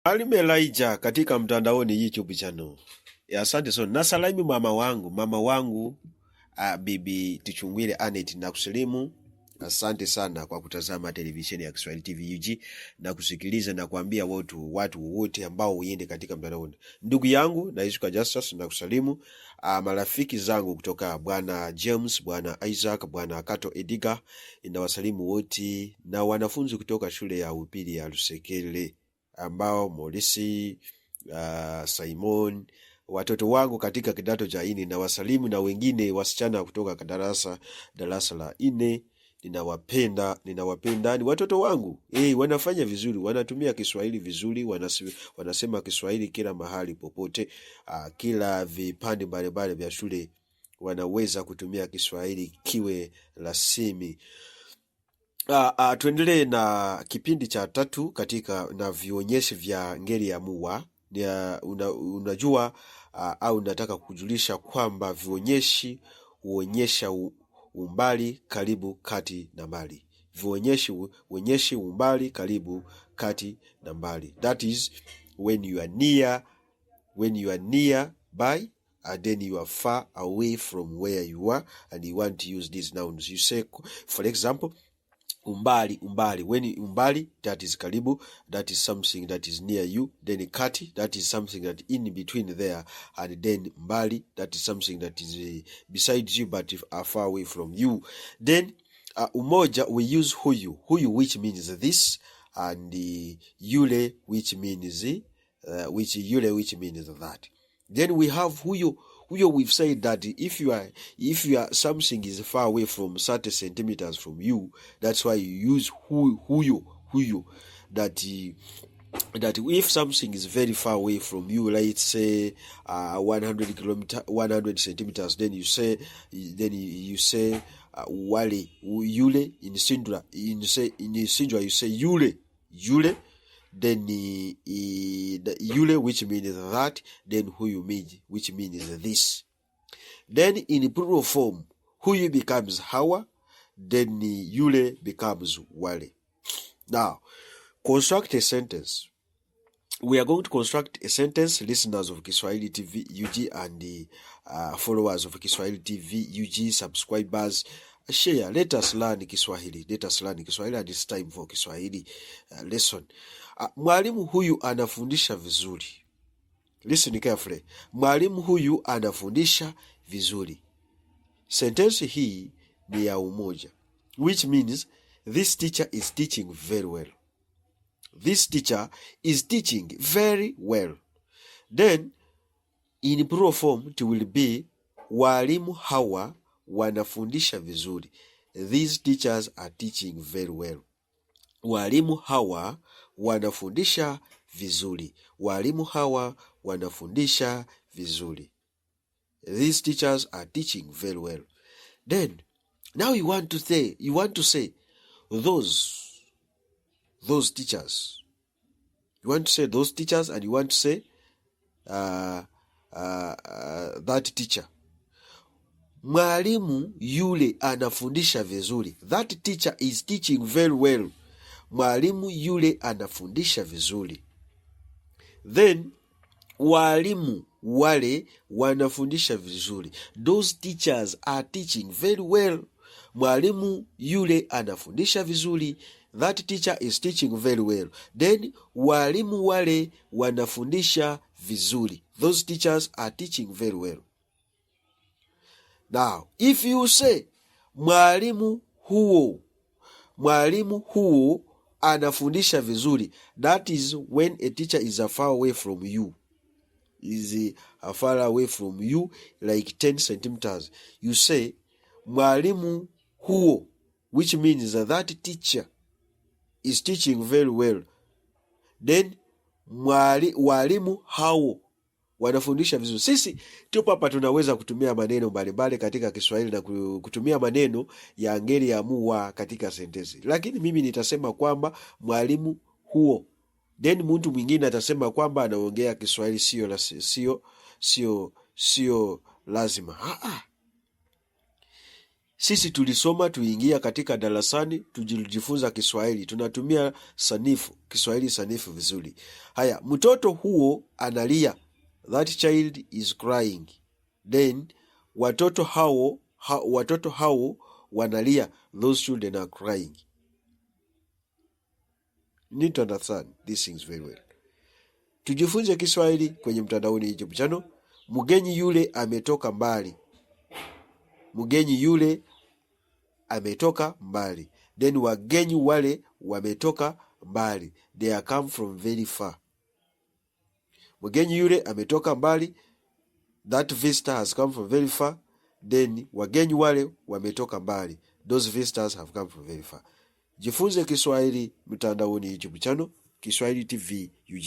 Mwalimu Elijah katika mtandaoni YouTube channel. Asante sana. Nasalimu mama wangu bibi Tichungwile Anet na kusalimu. Asante sana kwa kutazama televisheni ya Kiswahili TV UG na kusikiliza na kuambia watu wote ambao uende katika mtandaoni. Ndugu yangu na Isuka Justus na kusalimu. Marafiki zangu kutoka Bwana James, Bwana Isaac, Bwana Kato Ediga, inawasalimu wote na wanafunzi kutoka shule ya upili ya Lusekele ambao Morisi, Simon, watoto wangu katika kidato cha 4 na wasalimu, na wengine wasichana kutoka darasa la 4. Ninawapenda ni watoto wangu. Wanafanya vizuri, wanatumia Kiswahili vizuri, wanasema Kiswahili kila mahali popote. Kila vipande mbalimbali vya shule wanaweza kutumia Kiswahili kiwe rasmi. Tuendelee na kipindi cha 3 katika na vionyeshi vya ngeli ya muwa. Unajua au nataka kujulisha kwamba vionyeshi huonyesha umbali, karibu, kati na mbali. Vionyeshi umbali, karibu, kati na mbali. That is when you are nearby and then you are far away from where you are and you want to use these nouns. You say, for example, umbali, when umbali, that is karibu, that is something that is near you. Then kati, that is something that in between there, and then mbali, that is something that is beside you but far away from you. Then umoja, we use huyu, which means this, and yule, which means which means that. Then we have huyo. We've said that if you are something is far away from 30 centimeters from you, that's why you use huyo. That if something is very far away from you, let's say 100 centimeters, then you say wale, yule. In singular you say yule. Then yule, which means that. Then huyu, which means this. Then in plural form, huyu becomes hawa, then yule becomes wale. Now, construct a sentence. We are going to construct a sentence, listeners of Kiswahili TV UG and followers of Kiswahili TV UG, subscribers. Share, let us learn Kiswahili. And it's time for Kiswahili lesson. Mwalimu huyu anafundisha vizuri. Listen carefully. Mwalimu huyu anafundisha vizuri. Sentence hii ni ya umoja, which means this teacher is teaching very well. This teacher is teaching very well. Then in plural form it will be walimu hawa wanafundisha vizuri. These teachers are teaching very well. Walimu hawa wanafundisha vizuri. Walimu hawa wanafundisha vizuri. These teachers are teaching very well. Then now you want to say those teachers. You want to say those teachers and you want to say that teacher. Mwalimu yule anafundisha vizuri. That teacher is teaching very well. Mwalimu yule anafundisha vizuri. Then walimu wale wanafundisha vizuri. Those teachers are teaching very well. Mwalimu yule anafundisha vizuri. That teacher is teaching very well. Then walimu wale wanafundisha vizuri. Those teachers are teaching very well. Now, if you say mwalimu huo anafundisha vizuri, that is when a teacher is far away from you. Far away from you, like 10 centimeters. You say mwalimu huo, which means that teacher is teaching very well. Then walimu hao wanafundisha vizuri. Sisi tupo hapa tunaweza kutumia maneno mbalimbali katika Kiswahili na kutumia maneno ya ngeli ya muwa katika sentensi. Lakini mimi nitasema kwamba mwalimu huo. Then mtu mwingine atasema kwamba anaongea Kiswahili sio lazima. Sisi tulisoma, tuingia katika darasani, tujifunza Kiswahili, tunatumia sanifu, Kiswahili sanifu vizuri. Haya, mtoto huo analia, that child is crying. Then watoto hao wanalia, those children are crying. You need to understand these things very well. Tujifunze Kiswahili kwenye mtandaoni YouTube channel. Mgeni yule ametoka mbali. Mgeni yule ametoka mbali. Then wageni wale wametoka mbali. They are come from very far. Mgeni yule ametoka mbali. That visitor has come from very far. Then wageni wale wametoka mbali. Those visitors have come from very far. Jifunze Kiswahili mtandaoni YouTube channel, Kiswahili TV UG.